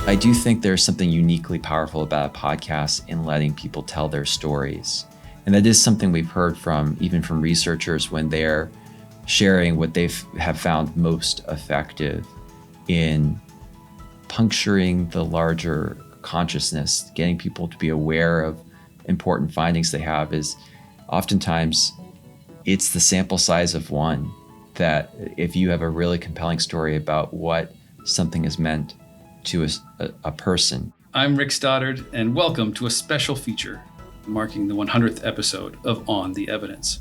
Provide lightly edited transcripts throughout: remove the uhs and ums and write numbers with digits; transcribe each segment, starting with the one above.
I do think there's something uniquely powerful about a podcast in letting people tell their stories. And that is something we've heard from even from researchers when they're sharing what they have found most effective in puncturing the larger consciousness, getting people to be aware of important findings they have is oftentimes it's the sample size of one that if you have a really compelling story about what something is meant to a person. I'm Rick Stoddard, and welcome to a special feature marking the 100th episode of On the Evidence.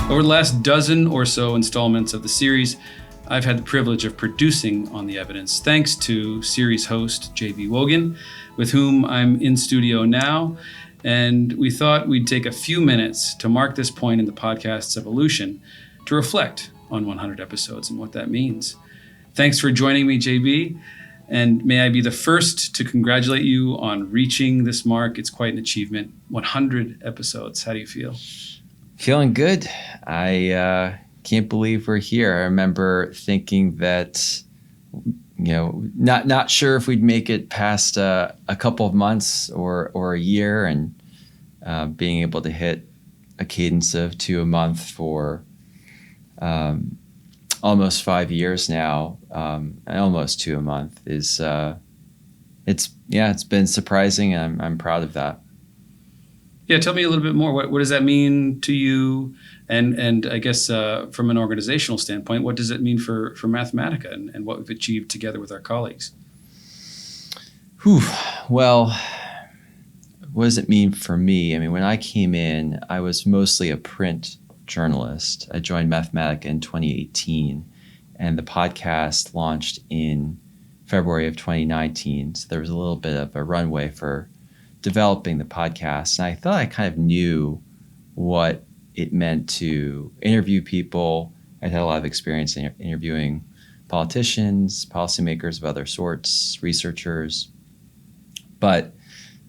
Over the last dozen or so installments of the series, I've had the privilege of producing On the Evidence, thanks to series host JB Wogan, with whom I'm in studio now. And we thought we'd take a few minutes to mark this point in the podcast's evolution to reflect on 100 episodes and what that means. Thanks for joining me, JB. And may I be the first to congratulate you on reaching this mark. It's quite an achievement. 100 episodes. How do you feel? Feeling good. I can't believe we're here. I remember thinking that, not sure if we'd make it past a couple of months or a year, and being able to hit a cadence of 2 a month for almost 5 years now, and almost 2 a month is it's been surprising, and I'm proud of that. Yeah, tell me a little bit more. What does that mean to you? And I guess from an organizational standpoint, what does it mean for Mathematica and what we've achieved together with our colleagues? Well, what does it mean for me? I mean, when I came in, I was mostly a print journalist. I joined Mathematica in 2018, and the podcast launched in February of 2019. So there was a little bit of a runway for developing the podcast. And I thought I kind of knew what it meant to interview people. I'd had a lot of experience in interviewing politicians, policymakers of other sorts, researchers. But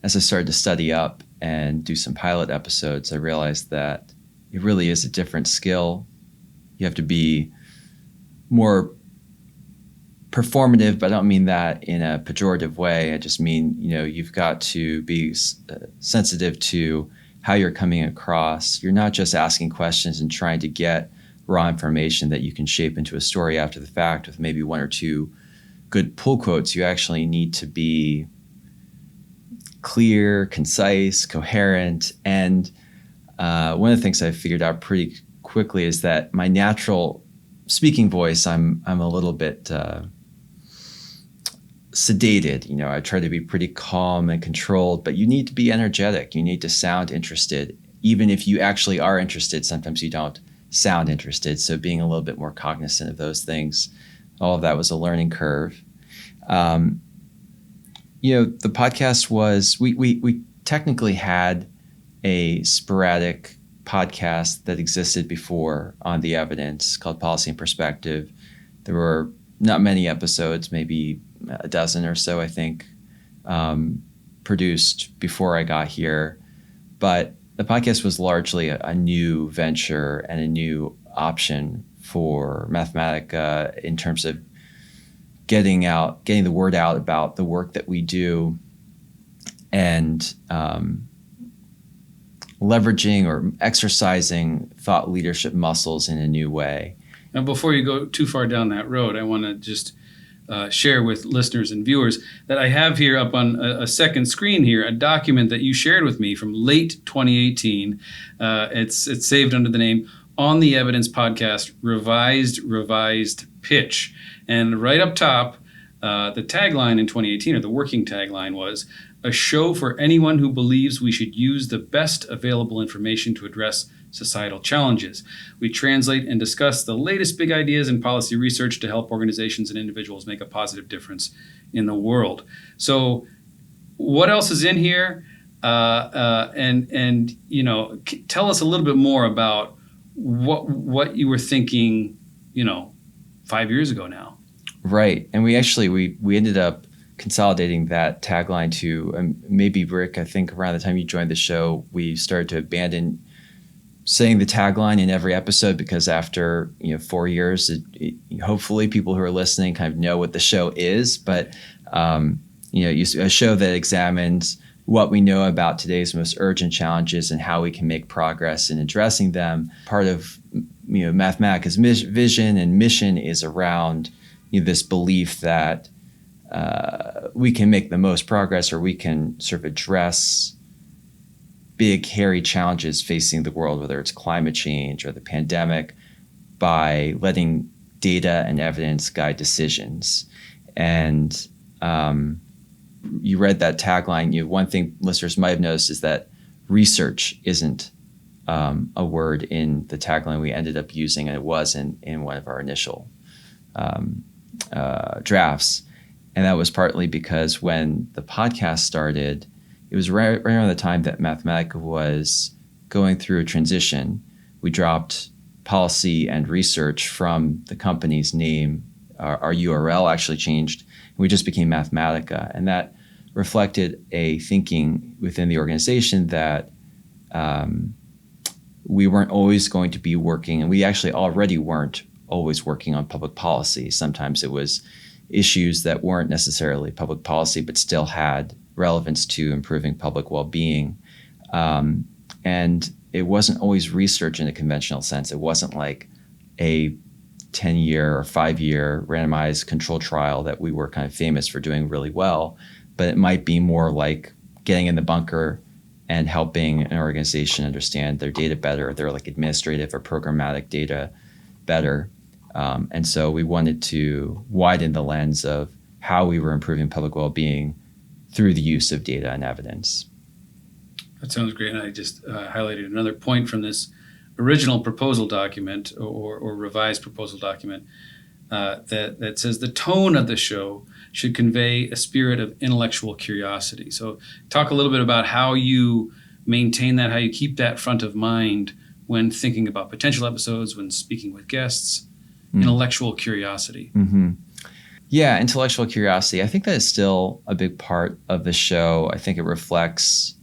as I started to study up and do some pilot episodes, I realized that it really is a different skill. You have to be more performative, but I don't mean that in a pejorative way. I just mean, you've got to be sensitive to how you're coming across. You're not just asking questions and trying to get raw information that you can shape into a story after the fact with maybe 1 or 2 good pull quotes. You actually need to be clear, concise, coherent. And one of the things I figured out pretty quickly is that my natural speaking voice, I'm a little bit sedated. I try to be pretty calm and controlled, but you need to be energetic. You need to sound interested. Even if you actually are interested, sometimes you don't sound interested. So being a little bit more cognizant of those things, all of that was a learning curve. The podcast was, we technically had a sporadic podcast that existed before On the Evidence called Policy and Perspective. There were not many episodes, maybe a dozen or so, I think, produced before I got here. But the podcast was largely a new venture and a new option for Mathematica in terms of getting the word out about the work that we do, and leveraging or exercising thought leadership muscles in a new way. Now, before you go too far down that road, I want to just share with listeners and viewers that I have here up on a second screen here a document that you shared with me from late 2018. It's saved under the name On the Evidence Podcast, Revised Pitch. And right up top, the tagline in 2018, or the working tagline, was a show for anyone who believes we should use the best available information to address societal challenges. We translate and discuss the latest big ideas in policy research to help organizations and individuals make a positive difference in the world. So what else is in here? And tell us a little bit more about what you were thinking, 5 years ago now. Right. And we ended up consolidating that tagline to maybe, Rick, I think around the time you joined the show, we started to abandon saying the tagline in every episode, because after 4 years, hopefully people who are listening kind of know what the show is. But a show that examines what we know about today's most urgent challenges and how we can make progress in addressing them. Part of Mathematica's vision and mission is around this belief that we can make the most progress, or we can sort of address big, hairy challenges facing the world, whether it's climate change or the pandemic, by letting data and evidence guide decisions. And you read that tagline. One thing listeners might have noticed is that research isn't a word in the tagline we ended up using, and it was in one of our initial drafts. And that was partly because when the podcast started, it was right around the time that Mathematica was going through a transition. We dropped policy and research from the company's name. Our URL actually changed. We just became Mathematica. And that reflected a thinking within the organization that we weren't always going to be working, and we actually already weren't always working on public policy. Sometimes it was issues that weren't necessarily public policy, but still had relevance to improving public well-being. And it wasn't always research in a conventional sense. It wasn't like a 10-year or 5-year randomized control trial that we were kind of famous for doing really well, but it might be more like getting in the bunker and helping an organization understand their data better, their like administrative or programmatic data better. And so we wanted to widen the lens of how we were improving public well-being through the use of data and evidence. That sounds great. And I just highlighted another point from this original proposal document or revised proposal document that says the tone of the show should convey a spirit of intellectual curiosity. So talk a little bit about how you maintain that, how you keep that front of mind when thinking about potential episodes, when speaking with guests. Intellectual curiosity. Mm-hmm. Yeah, intellectual curiosity. I think that is still a big part of the show. I think it reflects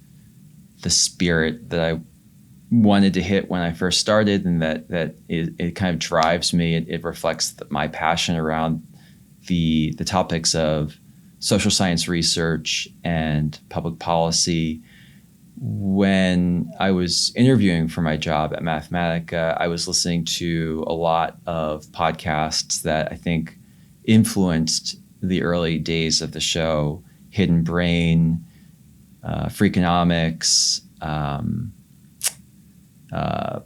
the spirit that I wanted to hit when I first started, and that it kind of drives me. It reflects my passion around the topics of social science research and public policy. When I was interviewing for my job at Mathematica, I was listening to a lot of podcasts that I think influenced the early days of the show: Hidden Brain, Freakonomics,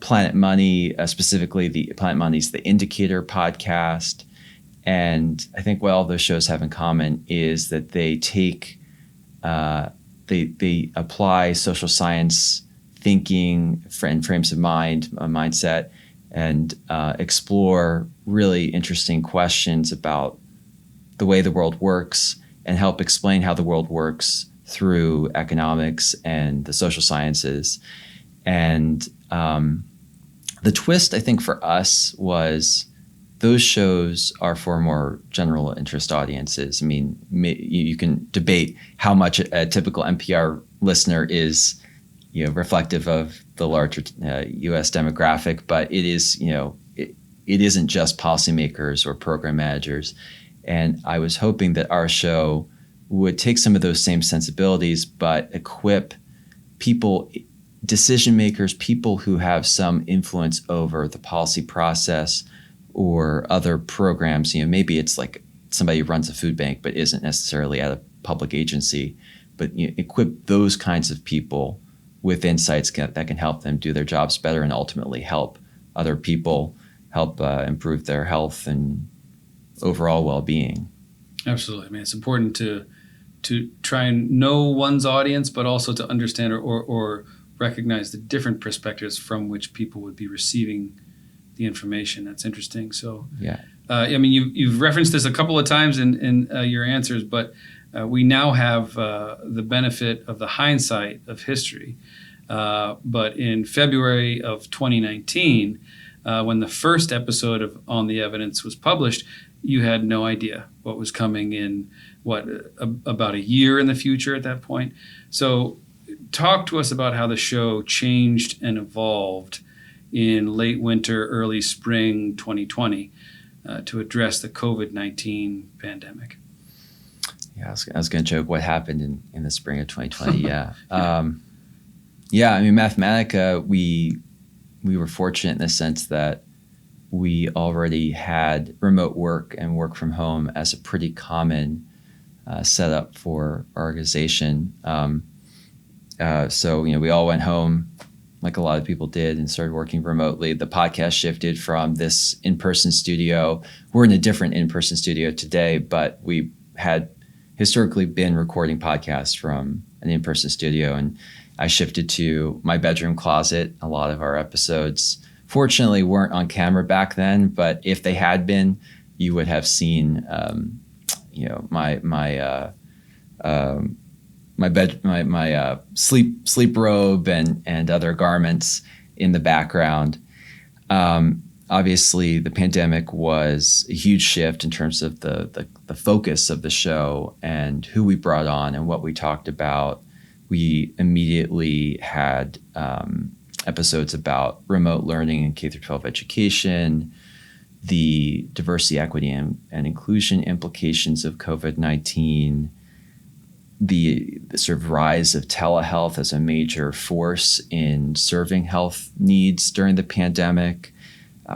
Planet Money, specifically the Planet Money's The Indicator podcast. And I think what all those shows have in common is that they take they apply social science thinking and frames of mind, a mindset, and explore really interesting questions about the way the world works and help explain how the world works through economics and the social sciences. And the twist, I think, for us was those shows are for more general interest audiences. I mean, you can debate how much a typical NPR listener is, reflective of the larger U.S. demographic, but it is, it isn't just policymakers or program managers. And I was hoping that our show would take some of those same sensibilities, but equip people, decision makers, people who have some influence over the policy process or other programs. Maybe it's like somebody who runs a food bank but isn't necessarily at a public agency, but equip those kinds of people with insights that can help them do their jobs better and ultimately help other people, help improve their health and overall well-being. Absolutely. I mean, it's important to try and know one's audience, but also to understand or recognize the different perspectives from which people would be receiving the information. That's interesting. So, yeah. I mean, you've referenced this a couple of times in your answers, but we now have the benefit of the hindsight of history. But in February of 2019, when the first episode of On the Evidence was published, you had no idea what was coming in, about a year in the future at that point. So talk to us about how the show changed and evolved in late winter, early spring 2020 to address the COVID-19 pandemic. Yeah, I was going to joke what happened in the spring of 2020. Yeah. Yeah, I mean, Mathematica, we were fortunate in the sense that we already had remote work and work from home as a pretty common setup for our organization. So, we all went home like a lot of people did and started working remotely. The podcast shifted from this in-person studio. We're in a different in-person studio today, but we had historically been recording podcasts from an in-person studio, and I shifted to my bedroom closet. A lot of our episodes, fortunately, weren't on camera back then, but if they had been, you would have seen, my sleep robe and other garments in the background. Obviously, the pandemic was a huge shift in terms of the focus of the show and who we brought on and what we talked about. We immediately had episodes about remote learning and K-12 education, the diversity, equity, and inclusion implications of COVID-19, the sort of rise of telehealth as a major force in serving health needs during the pandemic.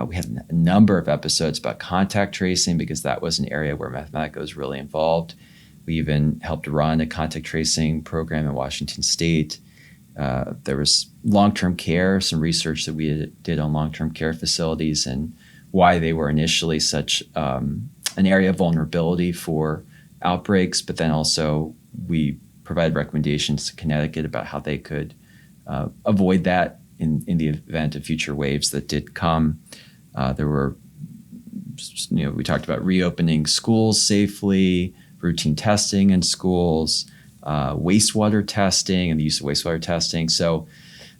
We had a number of episodes about contact tracing because that was an area where Mathematica was really involved. We even helped run a contact tracing program in Washington State. There was long-term care, some research that we did on long-term care facilities and why they were initially such an area of vulnerability for outbreaks, but then also we provided recommendations to Connecticut about how they could avoid that in the event of future waves that did come. There were, we talked about reopening schools safely, routine testing in schools, wastewater testing and the use of wastewater testing. So,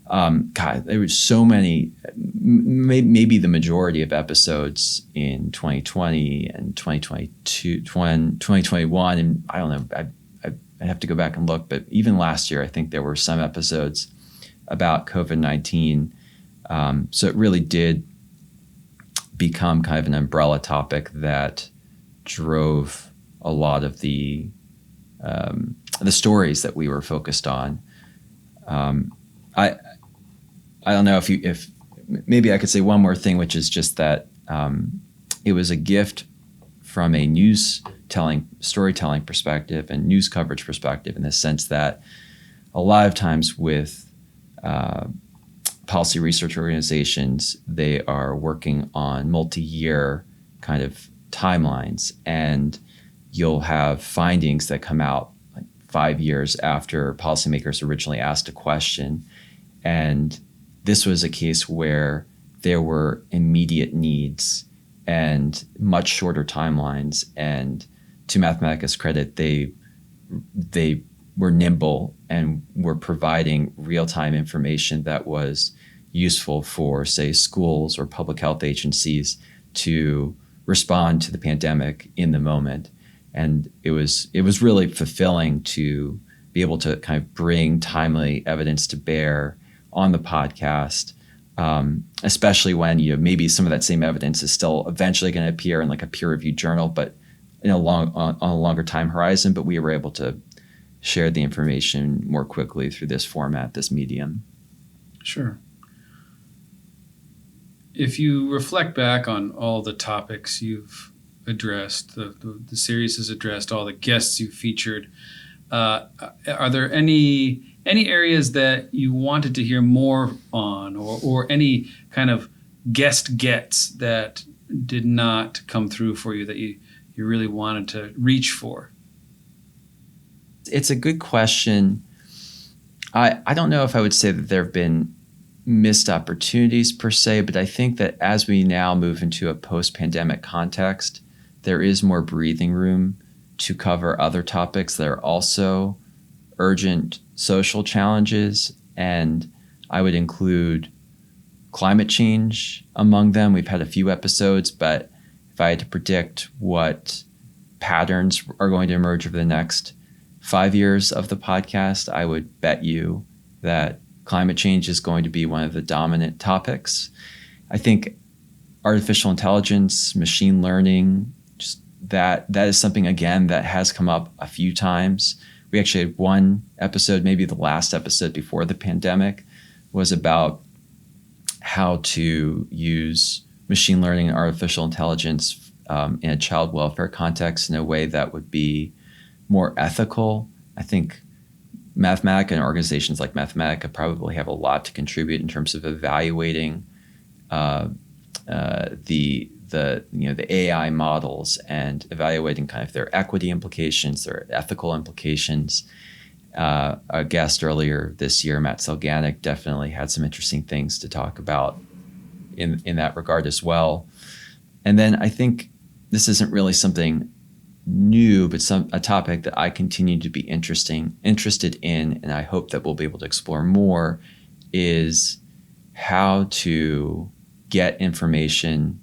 there were so many, maybe the majority of episodes in 2020 and 2022, 2021, and I don't know, I'd have to go back and look, but even last year, I think there were some episodes about COVID-19. So it really did become kind of an umbrella topic that drove a lot of the stories that we were focused on. I don't know if maybe I could say one more thing, which is just that it was a gift from a storytelling perspective and news coverage perspective, in the sense that a lot of times with policy research organizations, they are working on multi-year kind of timelines, and you'll have findings that come out like 5 years after policymakers originally asked a question. And this was a case where there were immediate needs and much shorter timelines. And to Mathematica's credit, they were nimble and were providing real-time information that was useful for, say, schools or public health agencies to respond to the pandemic in the moment. And it was really fulfilling to be able to kind of bring timely evidence to bear on the podcast, especially when maybe some of that same evidence is still eventually going to appear in like a peer-reviewed journal, but on a longer time horizon. But we were able to share the information more quickly through this format, this medium. Sure. If you reflect back on all the topics you've addressed, the series has addressed, all the guests you've featured, are there any areas that you wanted to hear more on, or any kind of guest gets that did not come through for you that you really wanted to reach for? It's a good question. I don't know if I would say that there have been missed opportunities per se, but I think that as we now move into a post-pandemic context, there is more breathing room to cover other topics that are also urgent social challenges. And I would include climate change among them. We've had a few episodes, but if I had to predict what patterns are going to emerge over the next 5 years of the podcast, I would bet you that climate change is going to be one of the dominant topics. I think artificial intelligence, machine learning, just that is something, again, that has come up a few times. We actually had one episode, maybe the last episode before the pandemic, was about how to use machine learning and artificial intelligence in a child welfare context in a way that would be more ethical. I think Mathematica and organizations like Mathematica probably have a lot to contribute in terms of evaluating the AI models and evaluating kind of their equity implications, their ethical implications. A guest earlier this year, Matt Selganic, definitely had some interesting things to talk about in that regard as well. And then I think this isn't really something new, but a topic that I continue to be interested in, and I hope that we'll be able to explore more, is how to get information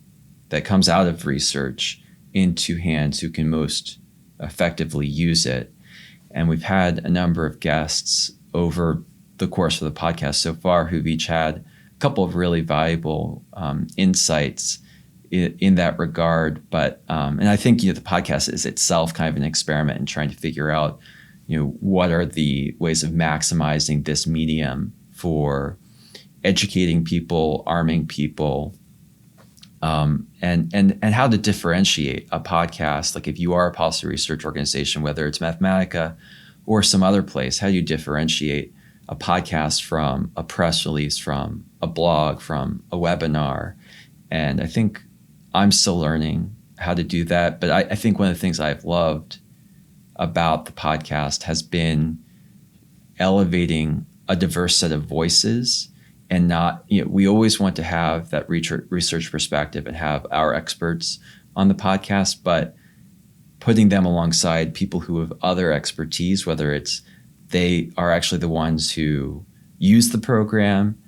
that comes out of research into hands who can most effectively use it. And we've had a number of guests over the course of the podcast so far who've each had a couple of really valuable insights in that regard. But and I think the podcast is itself kind of an experiment in trying to figure out what are the ways of maximizing this medium for educating people, arming people, and how to differentiate a podcast. Like if you are a policy research organization, whether it's Mathematica or some other place, how do you differentiate a podcast from a press release, from a blog, from a webinar? And I think I'm still learning how to do that. But I think one of the things I've loved about the podcast has been elevating a diverse set of voices, and not, we always want to have that research perspective and have our experts on the podcast, but putting them alongside people who have other expertise, whether it's they are actually the ones who use the program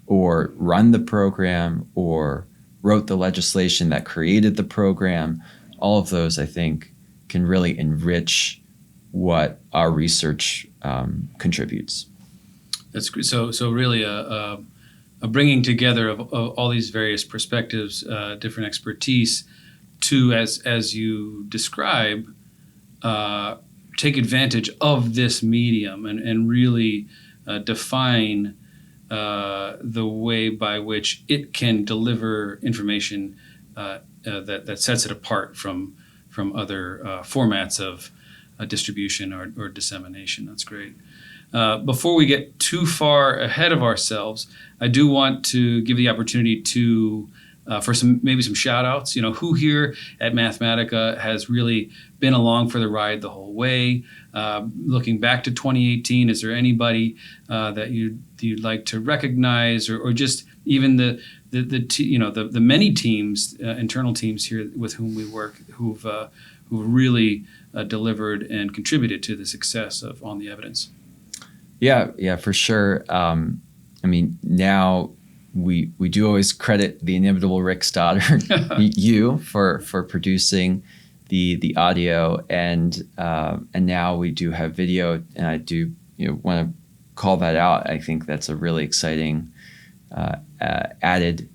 or run the program or wrote the legislation that created the program. All of those, I think, can really enrich what our research contributes. That's great. So really a bringing together of all these various perspectives, different expertise, to, as you describe, take advantage of this medium and really define the way by which it can deliver information that sets it apart from other formats of distribution or dissemination. That's great. Before we get too far ahead of ourselves, I do want to give the opportunity to for some shout outs. Who here at Mathematica has really been along for the ride the whole way? Looking back to 2018, is there anybody that you'd like to recognize, or just even the many teams, internal teams here with whom we work, who've really delivered and contributed to the success of On the Evidence? Yeah, for sure. Now we do always credit the inimitable Rick Stoddard, you for producing the audio, and now we do have video, and I do want to call that out. I think that's a really exciting added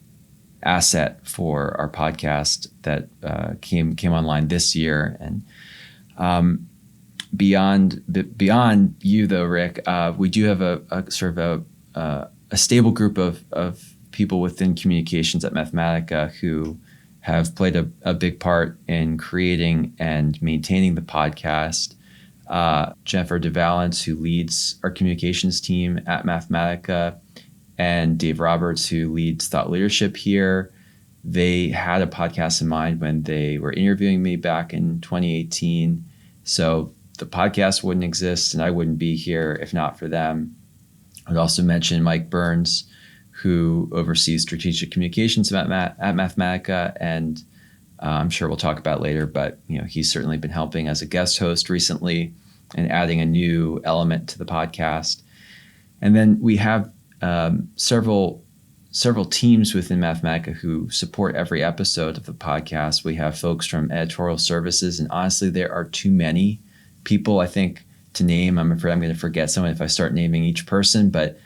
asset for our podcast that came online this year. And beyond you though, Rick, we do have a sort of a stable group of people within communications at Mathematica who have played a big part in creating and maintaining the podcast. Jennifer DeValence, who leads our communications team at Mathematica, and Dave Roberts, who leads thought leadership here. They had a podcast in mind when they were interviewing me back in 2018. So the podcast wouldn't exist and I wouldn't be here if not for them. I'd also mention Mike Burns, who oversees strategic communications at Mathematica, and I'm sure we'll talk about later, but he's certainly been helping as a guest host recently and adding a new element to the podcast. And then we have several several teams within Mathematica who support every episode of the podcast. We have folks from editorial services, and honestly, there are too many people, I think, to name. I'm afraid I'm going to forget someone if I start naming each person, but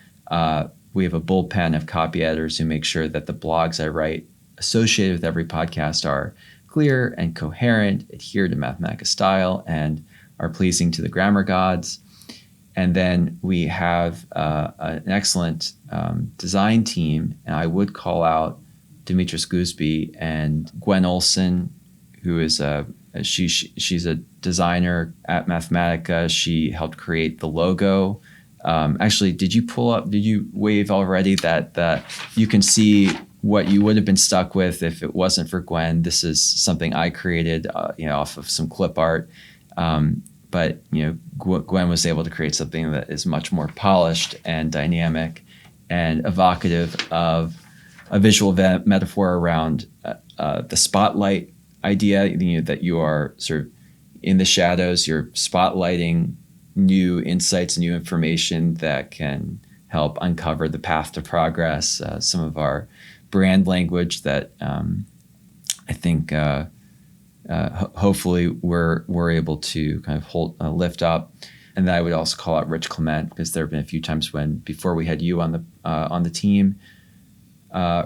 we have a bullpen of copy editors who make sure that the blogs I write associated with every podcast are clear and coherent, adhere to Mathematica style, and are pleasing to the grammar gods. And then we have an excellent design team, and I would call out Demetris Gooseby and Gwen Olson, who is she's a designer at Mathematica. She helped create the logo. Actually, did you wave already that you can see what you would have been stuck with if it wasn't for Gwen? This is something I created, off of some clip art. But Gwen was able to create something that is much more polished and dynamic and evocative of a visual metaphor around the spotlight idea. That you are sort of in the shadows, you're spotlighting new insights, new information that can help uncover the path to progress. Some of our brand language that I think. Hopefully we're able to kind of lift up. And then I would also call out Rich Clement, because there have been a few times when, before we had you on the team,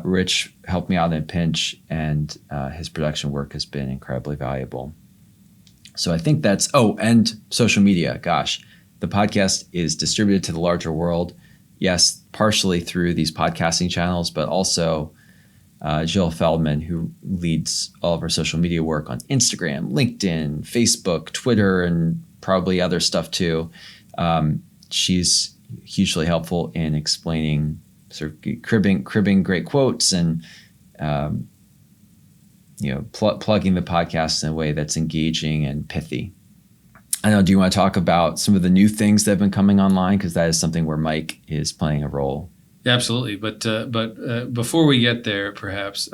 Rich helped me out in a pinch, and his production work has been incredibly valuable. So I think and social media. Gosh, the podcast is distributed to the larger world. Yes, partially through these podcasting channels, but also Jill Feldman, who leads all of our social media work on Instagram, LinkedIn, Facebook, Twitter, and probably other stuff too. She's hugely helpful in explaining, sort of cribbing great quotes, and plugging the podcast in a way that's engaging and pithy. I know. Do you want to talk about some of the new things that have been coming online? Because that is something where Mike is playing a role. Yeah, absolutely. But before we get there, perhaps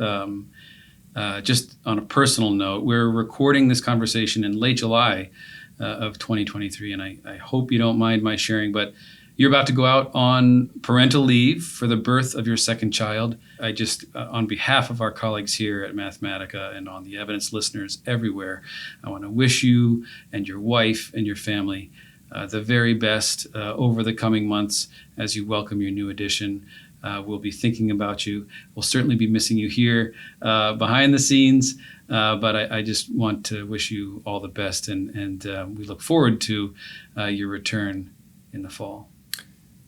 just on a personal note, we're recording this conversation in late July of 2023, and I hope you don't mind my sharing, but you're about to go out on parental leave for the birth of your second child. I just, on behalf of our colleagues here at Mathematica and on the Evidence listeners everywhere, I want to wish you and your wife and your family the very best over the coming months as you welcome your new addition. We'll be thinking about you. We'll certainly be missing you here behind the scenes, but I just want to wish you all the best, and we look forward to your return in the fall.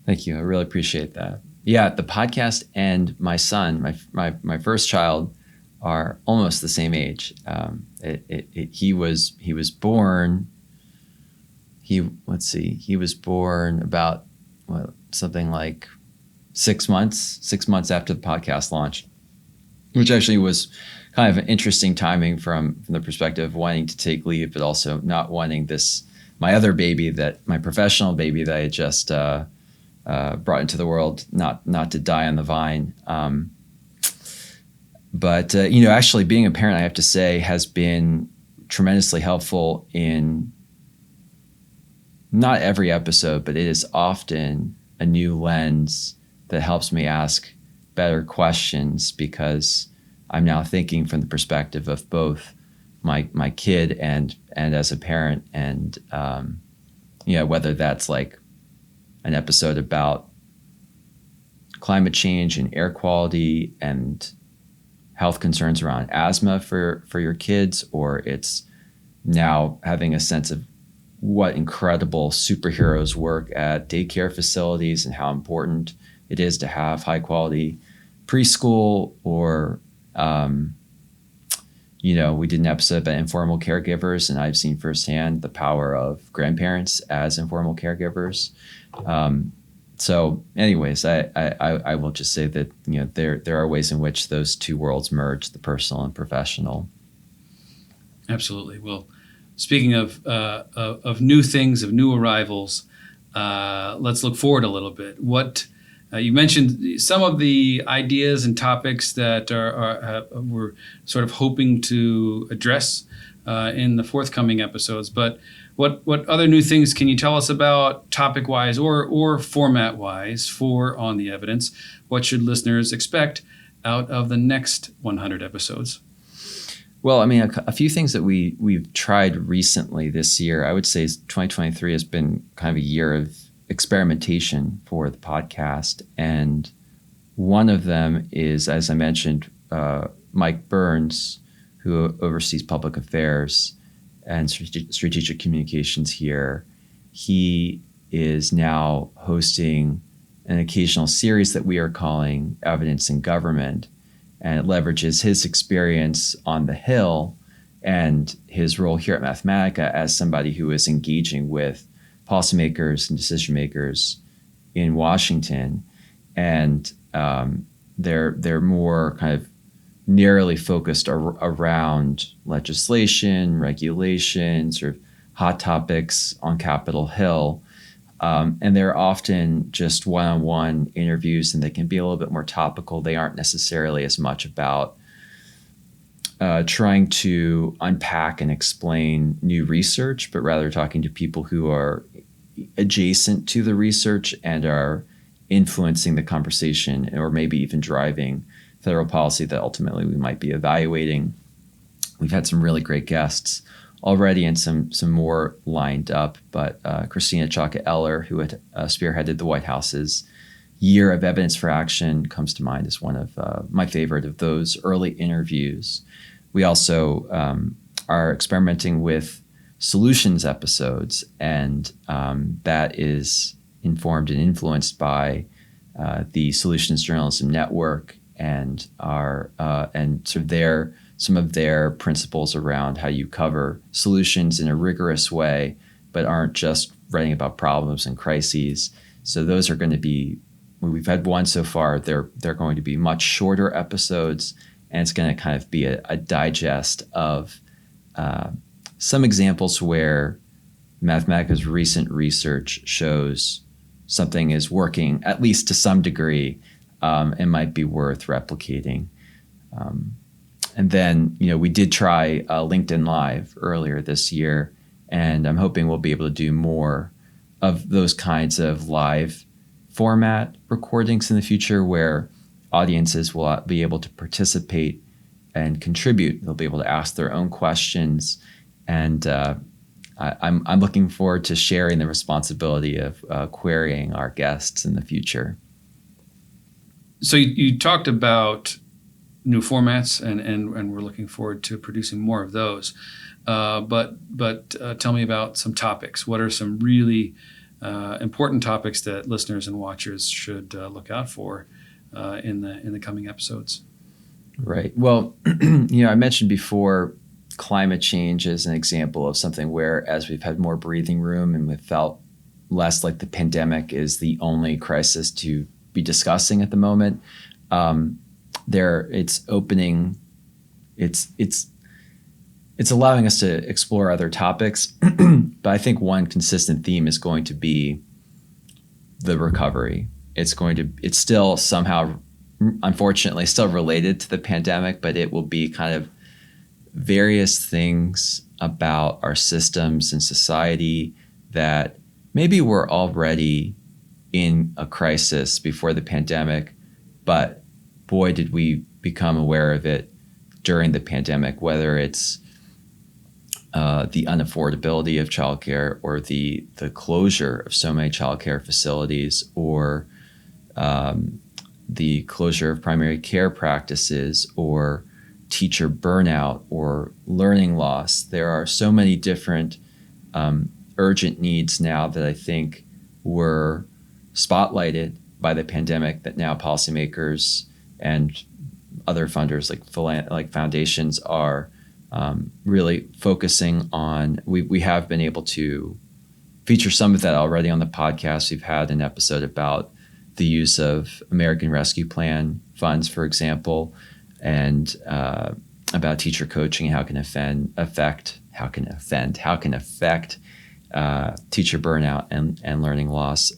Thank you. I really appreciate that. Yeah, the podcast and my son, my first child, are almost the same age. He was born. He was born about something like 6 months after the podcast launched, which actually was kind of an interesting timing from the perspective of wanting to take leave, but also not wanting my other baby, my professional baby that I had just brought into the world, not to die on the vine. But actually being a parent, I have to say, has been tremendously helpful in not every episode, but it is often a new lens that helps me ask better questions, because I'm now thinking from the perspective of both my kid and as a parent, and whether that's like an episode about climate change and air quality and health concerns around asthma for your kids, or it's now having a sense of what incredible superheroes work at daycare facilities and how important it is to have high quality preschool, or we did an episode about informal caregivers, and I've seen firsthand the power of grandparents as informal caregivers. So anyways, I will just say that there are ways in which those two worlds merge, the personal and professional. Absolutely. Well, speaking of new things, of new arrivals, let's look forward a little bit. What you mentioned some of the ideas and topics that we're sort of hoping to address in the forthcoming episodes, but What other new things can you tell us about topic-wise or format-wise for On the Evidence? What should listeners expect out of the next 100 episodes? Well, I mean, a few things that we've tried recently this year. I would say 2023 has been kind of a year of experimentation for the podcast. And one of them is, as I mentioned, Mike Burns, who oversees public affairs and strategic communications here. He is now hosting an occasional series that we are calling Evidence in Government, and it leverages his experience on the Hill and his role here at Mathematica as somebody who is engaging with policymakers and decision makers in Washington. And they're more kind of narrowly focused around legislation, regulation, sort of hot topics on Capitol Hill. And they're often just one-on-one interviews, and they can be a little bit more topical. They aren't necessarily as much about trying to unpack and explain new research, but rather talking to people who are adjacent to the research and are influencing the conversation, or maybe even driving federal policy that ultimately we might be evaluating. We've had some really great guests already and some more lined up, but Christina Chaka-Eller, who had spearheaded the White House's Year of Evidence for Action, comes to mind as one of my favorite of those early interviews. We also are experimenting with solutions episodes, and that is informed and influenced by the Solutions Journalism Network and sort of some of their principles around how you cover solutions in a rigorous way, but aren't just writing about problems and crises. So those are going to be, we've had one so far, they're going to be much shorter episodes, and it's going to kind of be a digest of some examples where Mathematica's recent research shows something is working, at least to some degree, and might be worth replicating. And then, we did try LinkedIn Live earlier this year, and I'm hoping we'll be able to do more of those kinds of live format recordings in the future, where audiences will be able to participate and contribute. They'll be able to ask their own questions, and I'm looking forward to sharing the responsibility of querying our guests in the future. So you talked about new formats, and we're looking forward to producing more of those. But tell me about some topics. What are some really important topics that listeners and watchers should look out for in the coming episodes? Right. Well, I mentioned before, climate change is an example of something where, as we've had more breathing room and we've felt less like the pandemic is the only crisis to be discussing at the moment, it's allowing us to explore other topics. But I think one consistent theme is going to be the recovery. It's still somehow, unfortunately, still related to the pandemic, but it will be kind of various things about our systems and society that maybe were already in a crisis before the pandemic, but boy, did we become aware of it during the pandemic, whether it's the unaffordability of childcare, or the closure of so many childcare facilities, or the closure of primary care practices, or teacher burnout, or learning loss. There are so many different urgent needs now that I think were spotlighted by the pandemic that now policymakers and other funders like foundations are really focusing on. We have been able to feature some of that already on the podcast. We've had an episode about the use of American Rescue Plan funds, for example, and about teacher coaching and how it can affect teacher burnout and learning loss.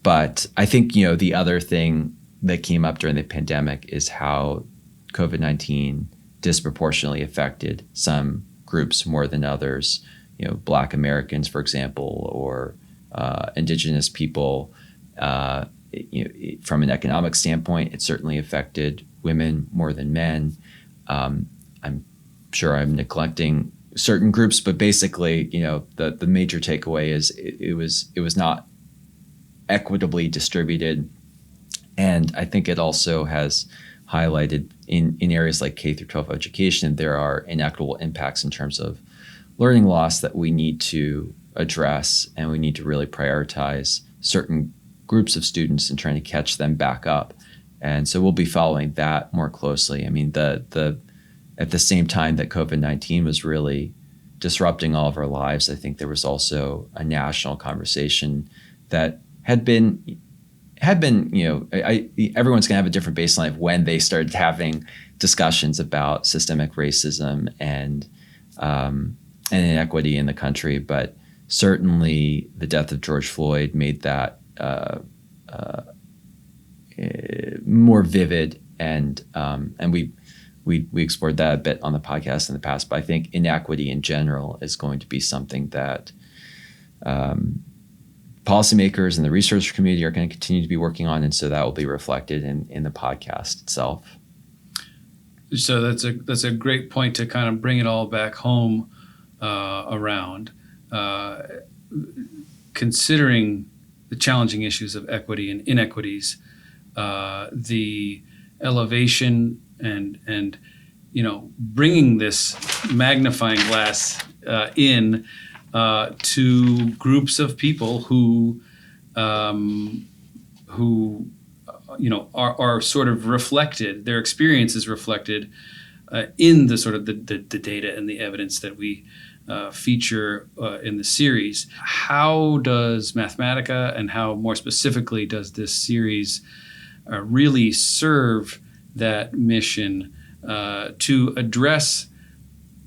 But I think, the other thing that came up during the pandemic is how COVID-19 disproportionately affected some groups more than others. Black Americans, for example, or indigenous people. From an economic standpoint, it certainly affected women more than men. I'm sure I'm neglecting certain groups, but basically, the major takeaway is it was not equitably distributed, and I think it also has highlighted in areas like K through 12 education, there are inequitable impacts in terms of learning loss that we need to address, and we need to really prioritize certain groups of students and trying to catch them back up. And so we'll be following that more closely. I mean, at the same time that COVID-19 was really disrupting all of our lives, I think there was also a national conversation that had been, everyone's going to have a different baseline of when they started having discussions about systemic racism and inequity in the country. But certainly the death of George Floyd made that more vivid, and we explored that a bit on the podcast in the past. But I think inequity in general is going to be something that policymakers and the research community are going to continue to be working on, and so that will be reflected in the podcast itself. So that's a great point to kind of bring it all back home around, considering the challenging issues of equity and inequities, the elevation and bringing this magnifying glass in to groups of people who are sort of reflected, their experience is reflected in the sort of the data and the evidence that we feature in the series. How does Mathematica, and how more specifically does this series really serve that mission to address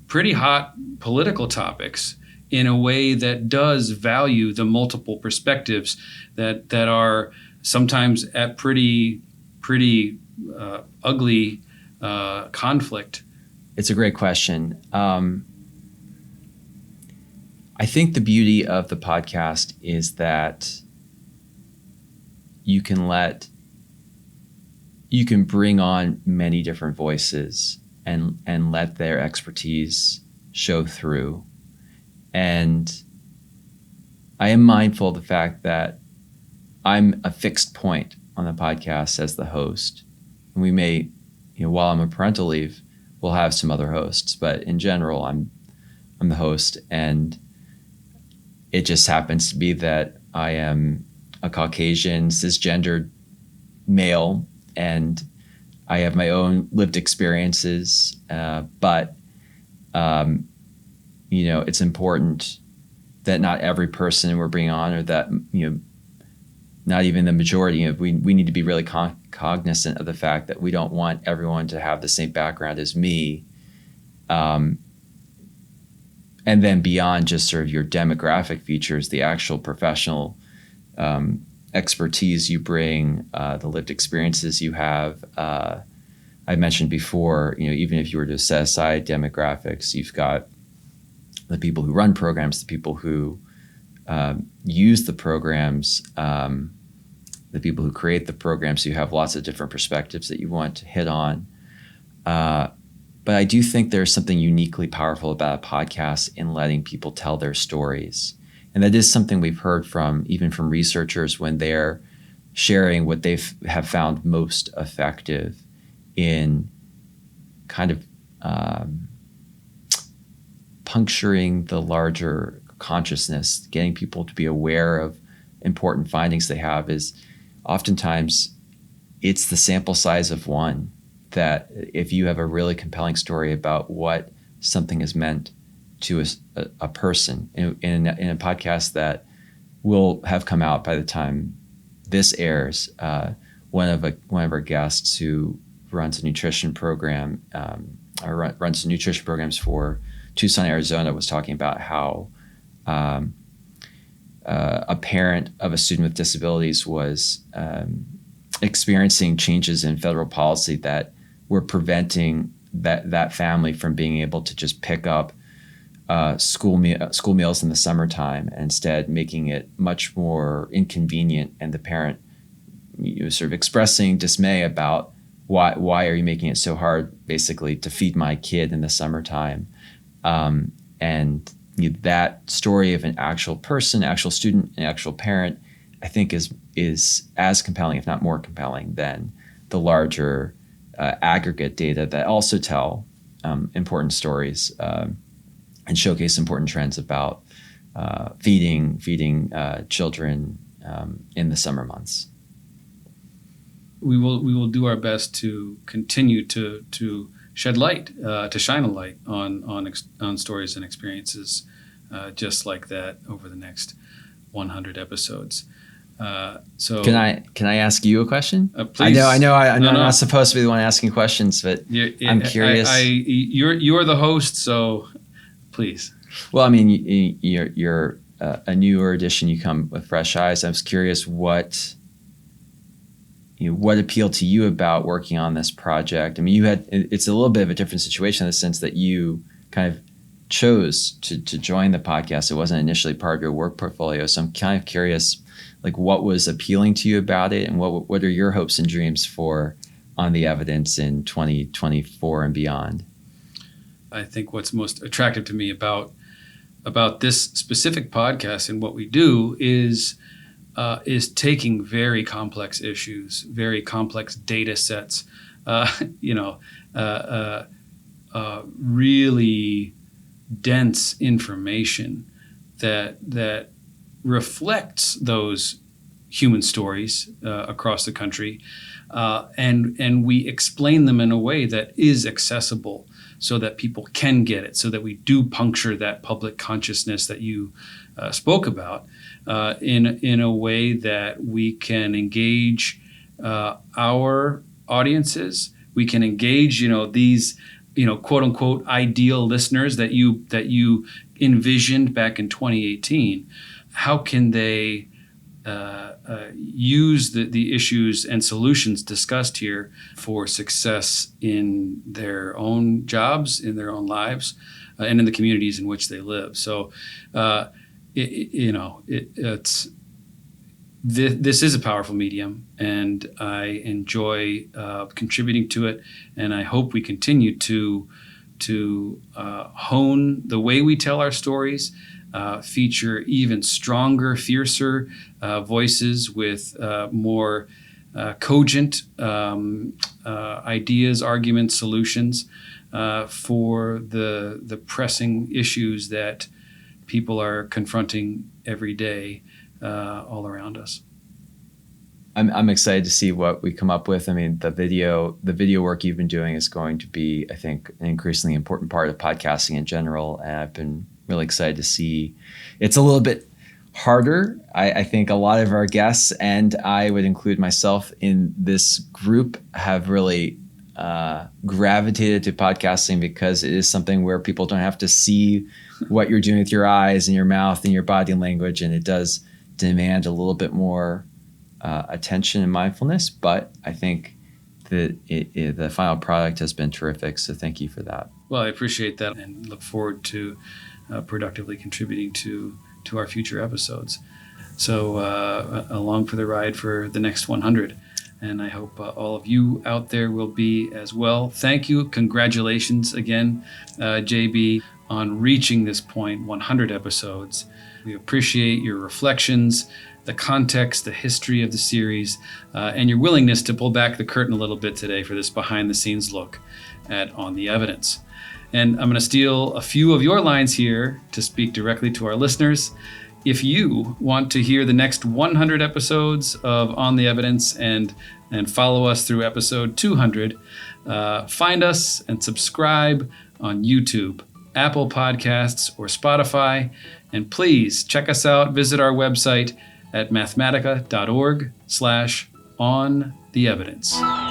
pretty hot political topics in a way that does value the multiple perspectives that are sometimes at pretty ugly conflict? It's a great question. I think the beauty of the podcast is that you can bring on many different voices and let their expertise show through. And I am mindful of the fact that I'm a fixed point on the podcast as the host. And we may, while I'm on parental leave, we'll have some other hosts, but in general, I'm the host. And it just happens to be that I am a Caucasian, cisgendered male, and I have my own lived experiences. But it's important that not every person we're bringing on, or that, not even the majority, we need to be really cognizant of the fact that we don't want everyone to have the same background as me. And then beyond just sort of your demographic features, the actual professional expertise you bring, the lived experiences you have. I mentioned before, even if you were to set aside demographics, you've got the people who run programs, the people who use the programs, the people who create the programs. You have lots of different perspectives that you want to hit on. But I do think there's something uniquely powerful about a podcast in letting people tell their stories. And that is something we've heard even from researchers when they're sharing what they have found most effective in kind of puncturing the larger consciousness, getting people to be aware of important findings they have, is oftentimes it's the sample size of one. That if you have a really compelling story about what something has meant to a person in a podcast that will have come out by the time this airs, one of our guests who runs a nutrition program, runs nutrition programs for Tucson, Arizona, was talking about how a parent of a student with disabilities was experiencing changes in federal policy that were preventing that family from being able to just pick up school meals in the summertime, and instead making it much more inconvenient, and the parent sort of expressing dismay about why are you making it so hard, basically, to feed my kid in the summertime. And that story of an actual person, actual student, an actual parent, I think is as compelling, if not more compelling, than the larger aggregate data that also tell important stories and showcase important trends about feeding children in the summer months. We will do our best to continue to shed light, to shine a light on stories and experiences just like that over the next 100 episodes. So can I ask you a question? Please. I know. I'm not supposed to be the one asking questions, but I'm curious. You're the host, so please. Well, I mean, you're a newer edition. You come with fresh eyes. I was curious what appealed to you about working on this project. I mean, it's a little bit of a different situation in the sense that you kind of chose to join the podcast. It wasn't initially part of your work portfolio. So I'm kind of curious, like, what was appealing to you about it, and what are your hopes and dreams for On the Evidence in 2024 and beyond? I think what's most attractive to me about this specific podcast and what we do is taking very complex issues, very complex data sets, really dense information that reflects those human stories across the country, and we explain them in a way that is accessible so that people can get it, so that we do puncture that public consciousness that you spoke about in a way that we can engage our audiences. We can engage, these, quote unquote ideal listeners that you envisioned back in 2018. How can they use the issues and solutions discussed here for success in their own jobs, in their own lives, and in the communities in which they live? So, this is a powerful medium, and I enjoy contributing to it, and I hope we continue to hone the way we tell our stories, feature even stronger, fiercer voices with more cogent ideas, arguments, solutions for the pressing issues that people are confronting every day all around us. I'm excited to see what we come up with. I mean, the video work you've been doing is going to be, I think, an increasingly important part of podcasting in general. And I've been really excited to see. It's a little bit harder. I think a lot of our guests, and I would include myself in this group, have really gravitated to podcasting because it is something where people don't have to see what you're doing with your eyes and your mouth and your body language, and it does demand a little bit more attention and mindfulness. But I think that the final product has been terrific, so thank you for that. Well, I appreciate that and look forward to productively contributing to our future episodes. So along for the ride for the next 100. And I hope all of you out there will be as well. Thank you. Congratulations again, JB, on reaching this point, 100 episodes. We appreciate your reflections, the context, the history of the series, and your willingness to pull back the curtain a little bit today for this behind-the-scenes look at On the Evidence. And I'm going to steal a few of your lines here to speak directly to our listeners. If you want to hear the next 100 episodes of On the Evidence and follow us through episode 200, find us and subscribe on YouTube, Apple Podcasts, or Spotify. And please check us out. Visit our website at mathematica.org/ontheevidence.